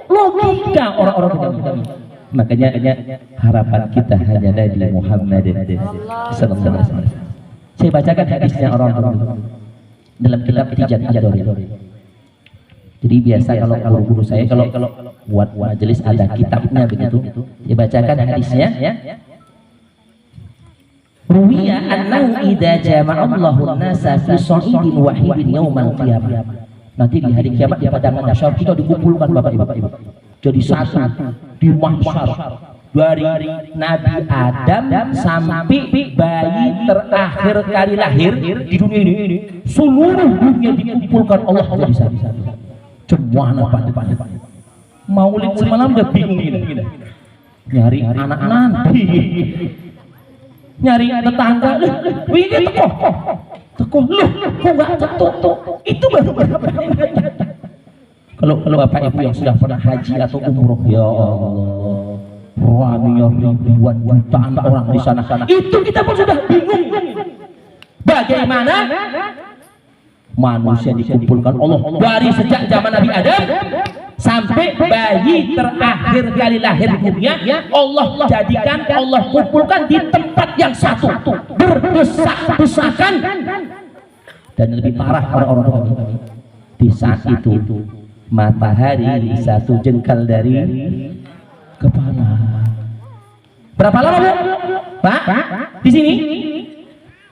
logika orang-orang kita. Makanya harapan kita hanya Nabi Muhammad sallallahu alaihi wasallam. Saya bacakan hadisnya orang-orang dalam kitab Tijan Ad-Dori. Jadi biasa kalau guru-guru saya kalau buat majelis ada kitabnya begitu, saya bacakan hadisnya ya. Ruwiya annahu idza jama'a Allahu an-nasa fi sha'idin wahidin yaumal qiyamah. Nanti di hari kiamat di padang mahsyar kita dikumpulkan Bapak Ibu. Jadi satu di mahsyar dari Nabi Adam sampai bayi terakhir kali lahir di dunia ini, seluruh dunia dikumpulkan Allah jadi satu. Semua depan. Maulid semalam udah bingung ini. Nyari anak nanti. Nyari tetangga, ini tekoh, loh, kok nggak tekoh? Itu baru berapa? Kalau Bapak Ibu yang sudah pernah haji atau umroh, ya Allah, ramainya ribuan jutaan orang di sana. Itu kita pun sudah bingung. Bagaimana manusia dikumpulkan Allah dari sejak zaman Nabi Adam sampai bayi terakhir kali lahir di dunia, Allah jadikan, Allah kumpulkan di tempat yang satu, berdesak-desakan. Dan lebih parah orang-orang di saat itu matahari satu jengkal dari kepala. Berapa lama Bu? Pak? Di sini?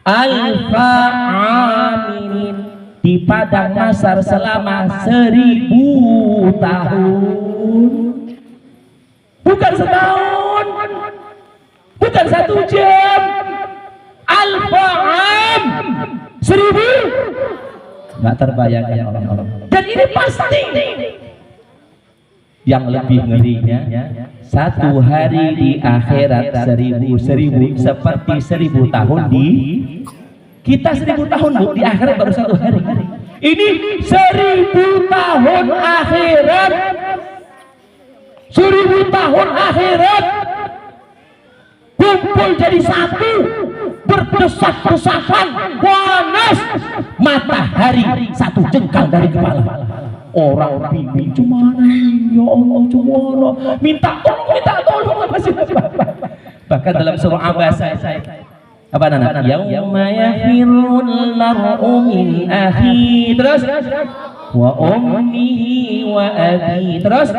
Alfa amin, di padang mahsyar selama 1000 tahun. Bukan setahun, bukan 1 jam. Alfa am, 1000. Nggak terbayangkan orang-orang. Dan ini pasti. Yang lebih ngerinya, 1 hari di akhirat 1000 seperti 1000 tahun di kita. 1000 tahun Bu, di akhirat baru 1 hari. Ini 1000 tahun akhirat, 1000 tahun akhirat kumpul jadi satu, berdesak-desakan, panas, matahari 1 jengkal dari kepala. Orang bingung, gimana ya Allah, gimana, minta tolong bahkan dalam surah Abasa apa nana, yauma yafirul mar'u min akhi, terus wa ummihi wa abi, terus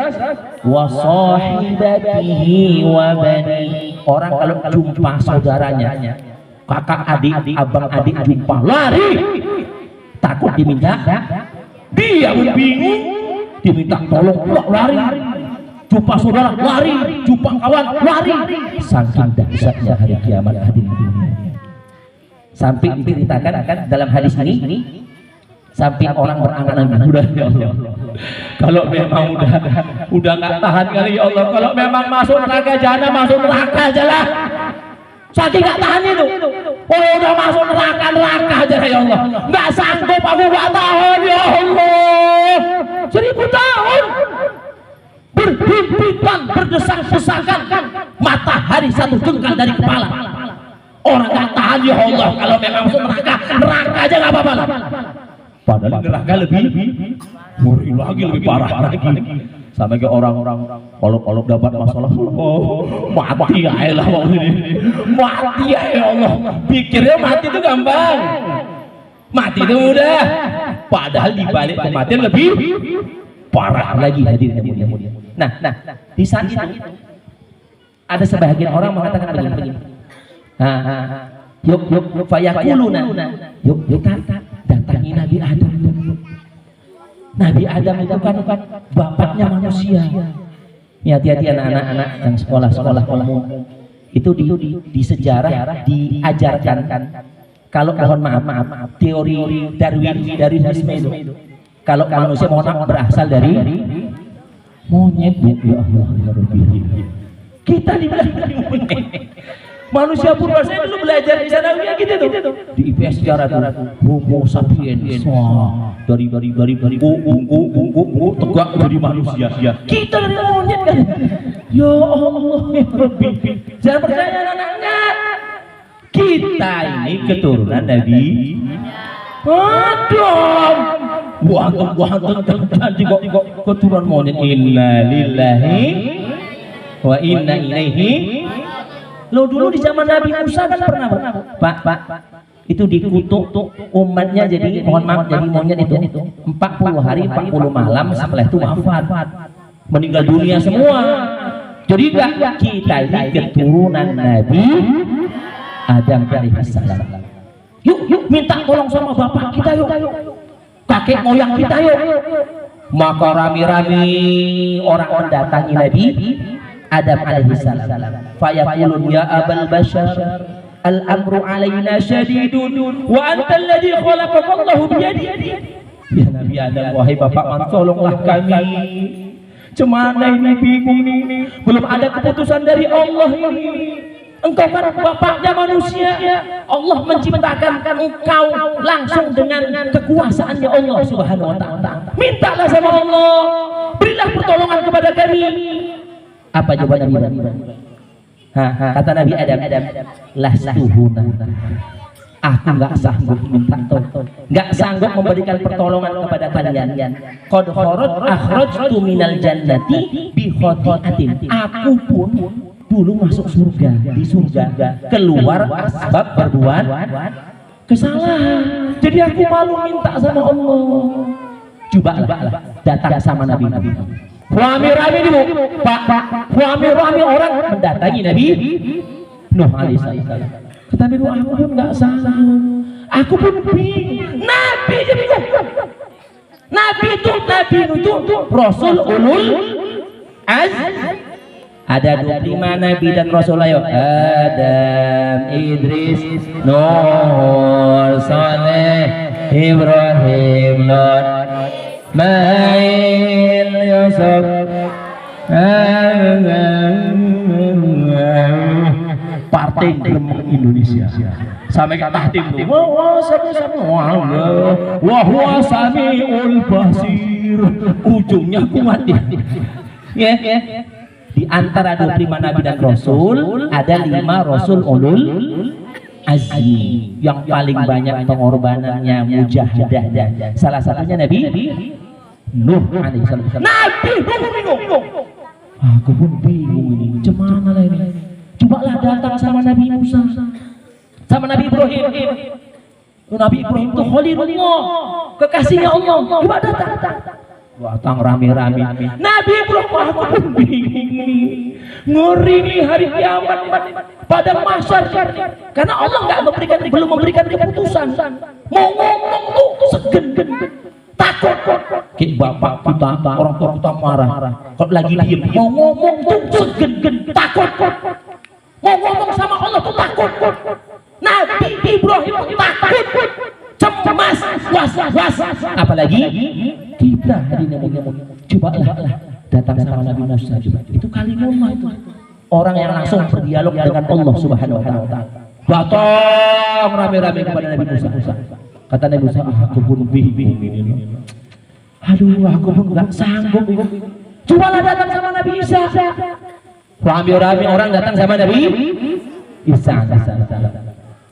wa sahibatihi wa bani. Orang kalau jumpa saudaranya, kakak adik, abang adik jumpa, lari, takut diminta, dia bingung, diminta tolong pula lari, jumpa saudara lari, jumpa kawan lari. Saking dahsyatnya hari kiamat hadirin. Sampai diceritakan dalam hadis ini, sampai orang berangan-angan, udah ya Allah, kalau memang udah nggak tahan kali ya Allah, kalau memang masuk neraka jahanam, masuk neraka aja lah. Saking nggak tahan itu. Oh udah masuk neraka aja ya Allah, nggak sanggup aku, nggak tahan ya Allah. 1000 tahun berhimpitan, berdesak-desakan, matahari 1 jengkal dari kepala. Orang nggak tahan ya Allah, kalau memang masuk neraka aja nggak apa-apa. Padahal neraka lebih ngeri lagi, lebih parah lagi. Sampai ke orang-orang kalau dapat masalah, oh mati ya Allah, mati ya Allah. Pikirnya mati itu gampang, mati itu mudah. Padahal dibalik kematian lebih parah lagi hadirin yang mulia. Nah, di saat itu ada sebagian orang mengatakan begini. Yuk fayakuluna, yuk datangi Nabi Adam. Nabi Adam itu kan bapaknya manusia. Ya, hati-hati anak-anak yang sekolah umum. Itu di sejarah diajarkan. Kalau mohon maaf, teori Darwinisme itu. Kalau manusia mohon maaf berasal dari monyet. Ya Allah, ya Rabbi. Kita dibilang monyet. Manusia purba, saya dulu belajar di sana gitu tuh. Di IPS sejarah tuh Homo sapiens. Dari tegak dari manusia. Kita dari monyet kan. Ya Allah ya Rabbi. Jangan percaya anak-anaknya. Kita ini keturunan Nabi Adam. Buang kok keturunan monyet. Inna lillahi wa inna ilaihi. Lo dulu di zaman Nabi Musa kan pernah Pak itu dikutuk umatnya, jadi mohon maaf, jadi monyet itu 40 hari 40 malam, setelah itu wafat, meninggal dunia semua. Jadi kita ini keturunan Nabi Adam alaihissalam. Yuk minta tolong sama bapak kita, yuk kakek moyang kita, yuk. Maka rami-rami orang mendatangi Nabi Adam alaihissalam. Fayaqulun ya abal bashar al-amru alaina syadidun wa anta alladhi khalaqaka Allahu biyadihi. Ya Nabi Adam, wahai bapak, tolonglah kami. Cemana ini, bingung ini, belum ada keputusan dari Allah ini. Engkau kan bapaknya manusia, Allah menciptakan engkau langsung dengan kekuasaannya Allah Subhanahu wa ta'ala. Mintalah sama Allah, berilah pertolongan kepada kami. Apa jawaban Nabi Adam? Kata Nabi Adam, lastuhuna, aku nggak sanggup minta tolong, nggak sanggup memberikan pertolongan kepada kalian. Qad akhrajtu minal jannati bi khati'atin. Aku pun dulu masuk surga, di surga keluar sebab berbuat kesalahan. Jadi aku malu minta sama Allah. Cobalah datang sama Nabi. Rame-rame dulu, Pak. Rame-rame orang mendatangi Nabi Nuh alaihissalam. Kata Nabi Nuh, aku pun nggak sanggup. Aku pun bingung. Nabi jadi Nabi Nuh itu Rasul ulul azm. Ada 25 Nabi dan Rasul, ayo. Adam, Idris, Nuh, Saleh, Ibrahim, Lot, Mail, Yusuf, partai Gremeng Indonesia sampai kata tim tuh wah samiul basir, ujungnya kuat ya. Di antara 25 Nabi dan Rasul ada 5 Rasul ulul azmi yang paling banyak pengorbanannya, mujahadahnya. Salah satunya Nabi Nuh alaihissalam. Nabi bingung. Aku pun bingung ini, cemana lah ini. Cobalah datang sama Nabi Musa, sama Nabi Ibrahim. Nabi Ibrahim itu Khalilullah, kekasihnya Allah. Coba datang rame-rame. Nabi Ibrahim, aku pun bingung. Ngeri nih hari kiamat pada mahsyar, karena Allah belum memberikan keputusan. Mau ngomong tuh segen, takut. Kayak bapak kita, orang tua kita marah. Kalau lagi diem, mau ngomong tuh segen, takut. Mau ngomong sama Allah tuh takut. Nabi Ibrahim takut, cemas, was. Apalagi kita hari ini cobalah datang sama Nabi Musa. Itu kalimullah itu. Orang yang langsung berdialog dengan Allah Subhanahu wa taala. Datang rame-rame kepada Nabi Musa. Kata Nabi Musa, aku pun bingung ini. Aduh, aku pun gak sanggup. Cobalah datang sama Nabi Isa. Rame-rame orang datang sama Nabi Isa.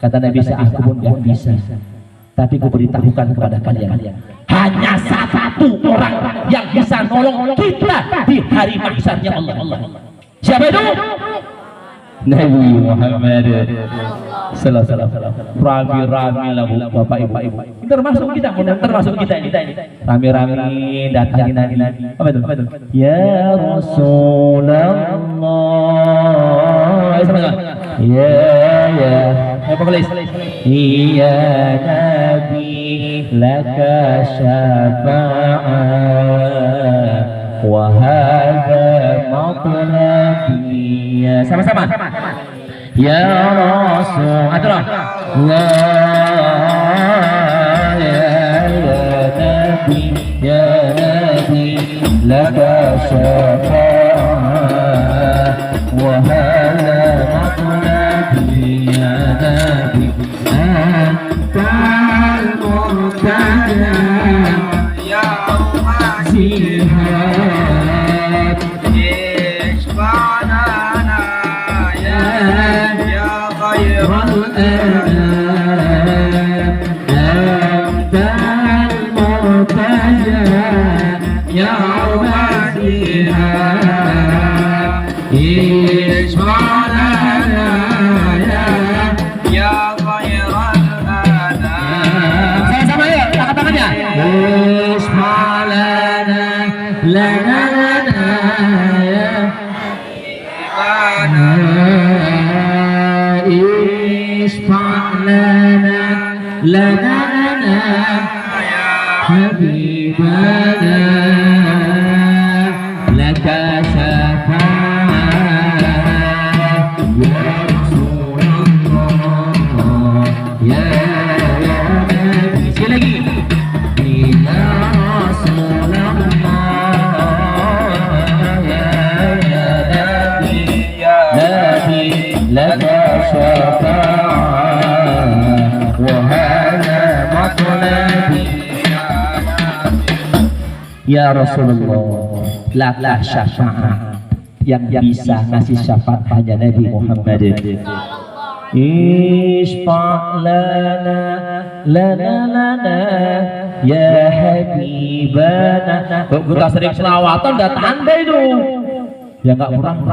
Kata Nabi Isa, aku pun gak bisa. Tapi ku beritahukan kepada kalian, hanya satu orang yang bisa nolong kita di hari mahsyarnya Allah. Siapa itu? Nabi Muhammad sallallahu alaihi wasallam. Rame-rame lah Bapak Ibu. Termasuk kita ini. Rame-rame datangin Nabi. Apa itu? Ya Rasulullah. Ya. Apa tulis? Ya Nabi laka syafa'ah wa hadha matlabi. Sama-sama. Ya Rasul. Atulah. Ya Nabi laka syafa'ah wa hadha matlabi. Ya Nabi antal murtada ya Zihad ishfa'na ya khairul anam antal murtada ya Zihad ishfa'na lana habibana laka syafa'ah ya Rasulullah ya Nabi. Sekali lagi, ya Rasulullah ya Nabi laka syafa'ah wa ya Rasulullah, laka syafa'ah. Yang bisa ngasih syafaat hanya Nabi Muhammad. Ishfa' lana ya habibana. Kok kita sering selawatan gak tanda itu. Ya gak kurang.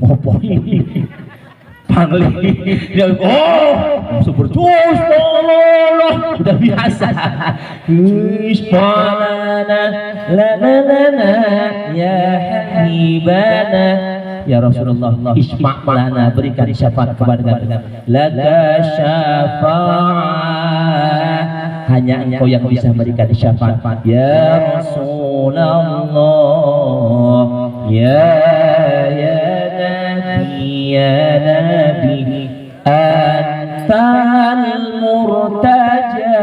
Apa ini? Pangli dia seperti Allah udah biasa isbalana lana ya habibana ya Rasulullah isma' lana berikan syafaat kepada kami laka syafa'ah hanya engkau yang bisa berikan syafaat ya Rasulullah ya Nabi ya Nabi antal murtaja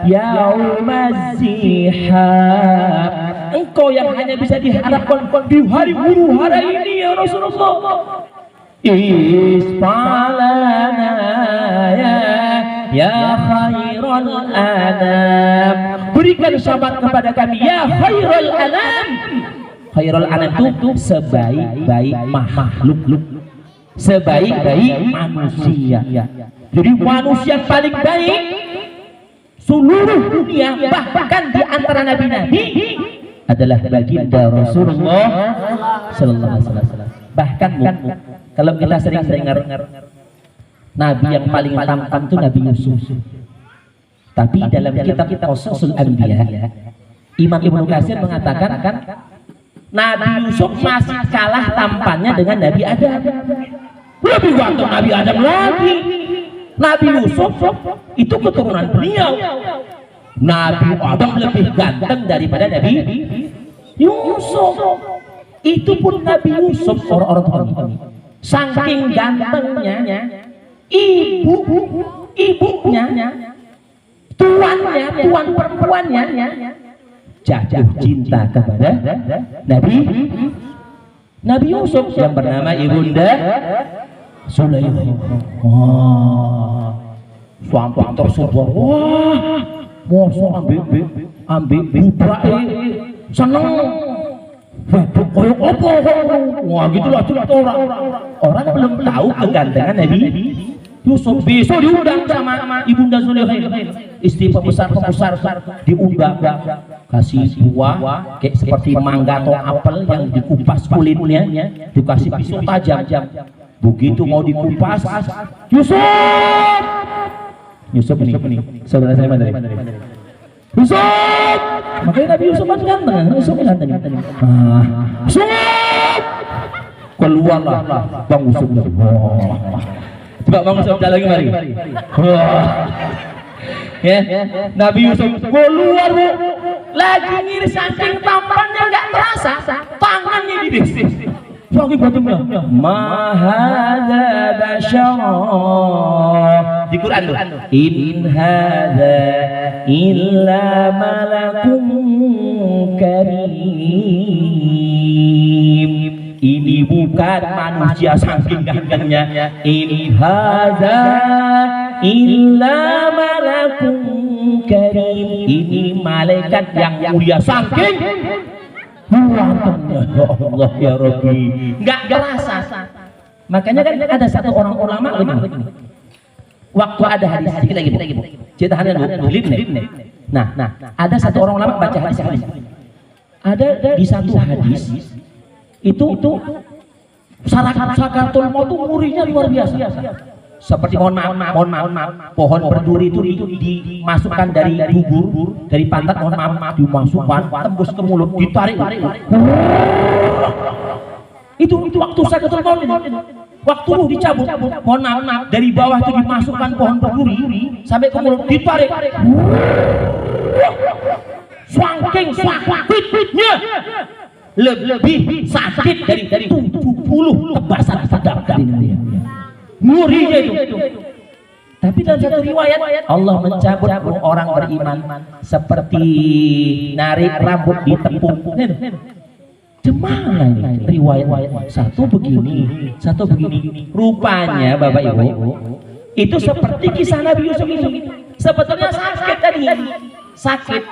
yaumaz zihab engkau yang hanya bisa diharapkan di hari huru hara ini ya Rasulullah isfalana ya khairul anam berikan syafaat kepada kami ya khairul anam. Khairul anam itu sebaik-baik makhluk, sebaik-baik manusia. Jadi manusia yang paling baik seluruh dunia, bahkan di antara nabi-nabi adalah baginda Rasulullah sallallahu alaihi wasallam. Bahkan kalau kita sering dengar nabi yang paling tampan itu Nabi Yusuf. Tapi dalam kitab Qasasul Anbiya, Imam Ibnu Katsir mengatakan Nabi Yusuf masih kalah tampannya dengan Nabi Adam. Lebih ganteng Nabi Adam lagi. Nabi Yusuf itu keturunan beliau. Nabi Adam lebih ganteng daripada Nabi Yusuf. Itu pun Nabi Yusuf orang-orang kami. Saking gantengnya, ibunya, tuan perempuannya jatuh cinta kepada Nabi Yusuf yang bernama ibunda Sulaimah. Sampai tersumpah, wah, mosok ambil budak seneng. Koyok opo, wah gitulah orang belum tahu kegantengan Nabi Yusuf. Besok diundang sama ibunda Sulaimah, istri pembesar diundang, kasih buah kayak seperti mangga atau apel yang dikupas kulitnya, dikasih pisau tajam. Begitu mau dikupas, Yusuf nih, saudara saya dari Yusuf, makanya Nabi Yusuf kan ganteng, Yusuf keluarlah Bang Yusuf. Coba Bang Yusuf lagi mari. Ya, Nabi Yusuf keluar lagi ngiris saking tampannya nggak terasa, tangannya dibersih. Lagi bajunya. Mahadza basyara. Di Quran tuh. In hadza illa malakum karim. Ini bukan manusia saking gantengnya. In hadza illa malakum karim. Ini malaikat yang mulia saking gantengnya. Ya Allah ya Rabbi. Enggak kerasa. Makanya kan ada satu orang ulama begini. Waktu ada hadis kita gitu. Cetahannya Ibnu. Nah, ada satu orang ulama baca hadis. Ada di satu hadis itu sakaratul maut itu ngerinya luar biasa. Seperti mohon maaf, pohon berduri itu dimasukkan dari bubur, dari pantat, mohon maaf, dimasukkan, tembus ke mulut, ditarik. Itu waktu sakaratul maut. Waktu ruh dicabut, mohon maaf, dari bawah itu dimasukkan pohon berduri sampai ke mulut, ditarik. Sakitnya lebih sakit dari 70 tebasan pedang dari ngerinya itu. Tapi dalam satu riwayat Allah mencabut orang beriman seperti narik rambut di tepung. Gimana ini riwayat satu begini. Rupanya Bapak Ibu itu seperti kisah Nabi Yusuf ini. Sebetulnya sakit tadi. Sakit.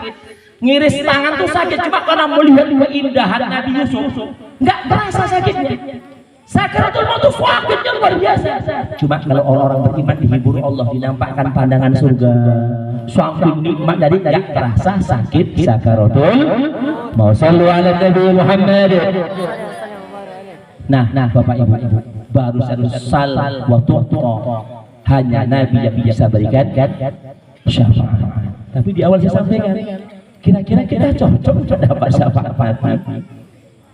Ngiris tangan tuh sakit cuma karena melihat keindahan Nabi Yusuf. Enggak terasa sakitnya. Sakaratul maut itu sakitnya luar biasa. Cuma kalau orang-orang beriman dihibur Allah, dinampakkan pandangan surga, saking nikmat dari tidak terasa sakit sakaratul maut. Sallu ala Nabi Muhammad. Nah, Bapak Ibu, baru sal wa tu'ta, hanya Nabi yang bisa berikan syafaat. Tapi di awal saya sampaikan, kira-kira kita cocok untuk dapat syafaat.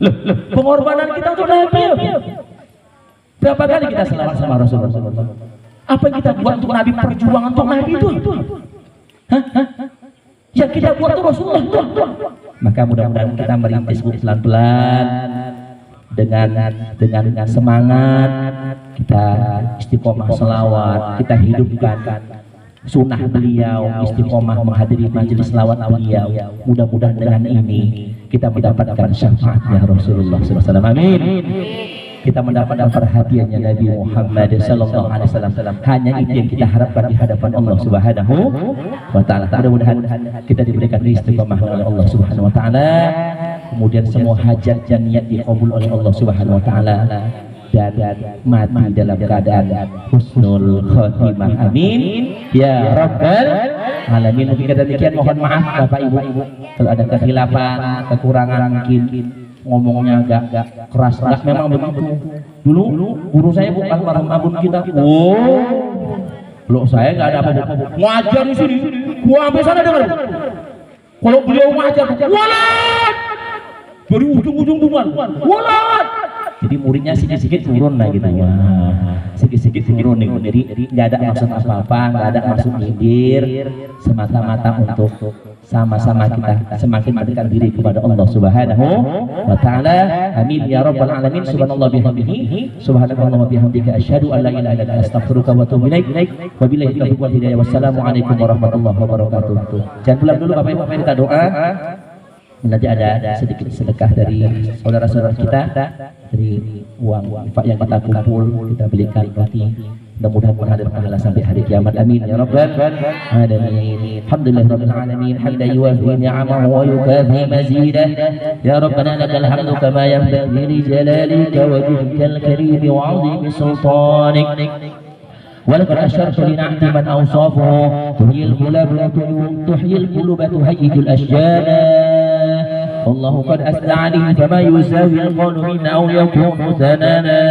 Loh, pengorbanan kita untuk Nabi. Berapa kali kita selawat sama Rasulullah? Apa yang kita buat untuk Nabi, perjuangan untuk Nabi itu? Hah? Yang kita buat untuk Rasulullah itu? Maka mudah-mudahan kita merintis pelan-pelan dengan semangat, kita istiqomah selawat, kita hidupkan sunnah beliau, istiqomah menghadiri majelis selawat beliau. Mudah-mudahan dengan ini kita mendapatkan syafaatnya Rasulullah SAW. Amin. Kita mendapatkan perhatiannya Nabi Muhammad sallallahu alaihi wasallam. Hanya itu yang kita harapkan di hadapan Allah Subhanahu wa taala. Mudah-mudahan kita diberikan istiqomah oleh Allah Subhanahu wa taala. Kemudian semua hajat dan niat dikabul oleh Allah Subhanahu wa taala dan mati dalam keadaan husnul khotimah. Amin ya rabbal alamin. Mungkin demikian, mohon maaf Bapak Ibu kalau ada kekhilafan, kekurangan, mungkin ngomongnya agak keras. Memang begitu. Dulu guru saya bukan marhum abun kita. Loh, saya nggak ada apa-apa. Ngajar di sini, gua sampai sana dengar. Kalau beliau ngajar, walat dari ujung-ujung tuan, walat. Jadi muridnya sedikit-sedikit turun lah gitu. Sedikit-sedikit turun nih. Jadi nggak ada maksud apa-apa, nggak ada maksud nyindir, semata-mata untuk sama-sama kita semakin mendekatkan diri kepada Allah Subhanahu wa taala. Amin ya rabbal alamin. Subhanallah bihamdihi, subhanallahi wa bihamdika, asyhadu an la ilaha illa anta, astaghfiruka wa atubu ilaik. Wabillahi taufiq wal hidayah. Wassalamualaikum warahmatullahi wabarakatuh. Jangan pulang dulu Bapak Ibu, mari kita doa. Nanti ada sedikit sedekah dari saudara-saudara kita, dari uang infak yang kita kumpul, kita belikan roti. Mudah-mudahan mengalir pahala sampai hari kiamat. Amin ya rabbal alamin. Alhamdulillahirabbil alamin, hamdan yuwafi ni'amahu wa yukafi mazidah. Ya rabbana lakal hamdu kama yanbaghi li jalalika wa wajhikal karim wa 'azimi sultanik. ولقد أشرت لنعت من أوصافه تحيي القلوب تهيج الأشجار. والله قد أثنى عليه فما يساوي القول منا أو يكون ثنانا.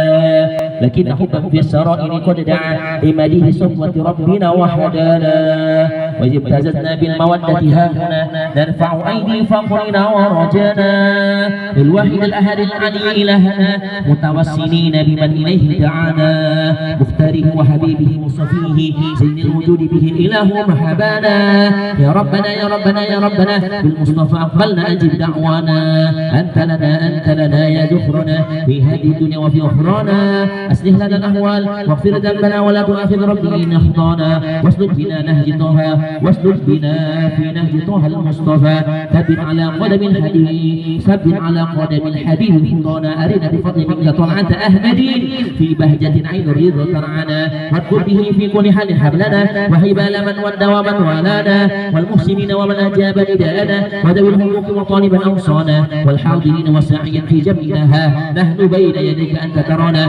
لكن حبا في السرائر قد دعا لمديه صفوة ربنا وحدانا. وإذ ابتززنا بالمودة هاهنا نرفع أيدي فقرنا ورجانا. للواحد الأحد العلي إلهنا متوسلين بمن إليه دعانا. مختاره وحبيبه مصطفيه سيد الوجود به الإله محبانا. يا ربنا يا ربنا يا ربنا بالمصطفى أقبلنا أجب دعوانا. أنت لنا يا ذخرنا في هذه الدنيا وفي أخرانا. أصلح لنا الأحوال واغفر ذنبنا ولا تؤاخذ ربي إن أخطانا. واسلك بنا نهج طه واسلك بنا في نهج طه المصطفى. ثبت على قدم الحديد ثبت على قدم الحديد خطانا. أرنا بفضل منك طلعة أحمدي في بهجة عين الرضا ترعنا. واذكر به في كل حال حبلنا وحبال من ودى ومن والانا. والمحسنين ومن أجاب نداءنا وذوي الحقوق وطالبا أوصانا. والحاضرين والساعين في جمعنا نحن بين يديك أنت ترانا.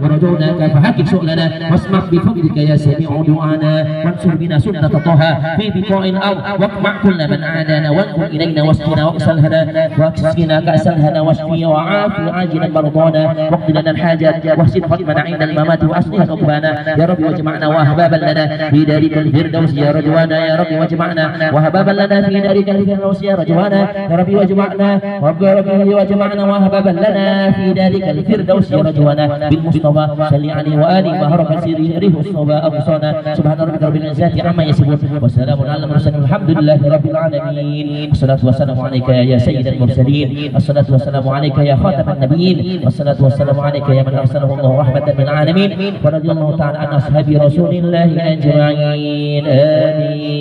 ورجوناك فحقق سؤلنا واسمع بفضلك يا سميع دعانا. وانصر بنا سنة طه في بقاء الأرض واقمع كل من عادانا. وانظر إلينا واسقنا واكسلهنا واكسقنا كأس الهنا واشفي وعافي عاجلا مرضانا. واقض لنا الحاجات واحسن ختمنا عند الممات وأصلح عقبانا. يا رب واجمعنا وهبابا لنا في دارك الفردوس يا رجوانا. يا رب واجمعنا وهبابا لنا في دارك الفردوس يا رجوانا. يا رب واجمعنا واجمعنا وهبابا لنا في دارك الفردوس يا رجوانا. بالمصطفى صل عليه وآله وهرب سره الصبا أبصانا. سبحان ربك رب العزة عما يصفون وسلام على المرسلين الحمد لله رب العالمين. الصلاة والسلام عليك يا سيد المرسلين. الصلاة والسلام عليك يا خاتم النبيين. الصلاة والسلام عليك يا من أرسله الله رحمة للعالمين. ورضي الله تعالى عن أصحاب رسول الله أجمعين. آمين.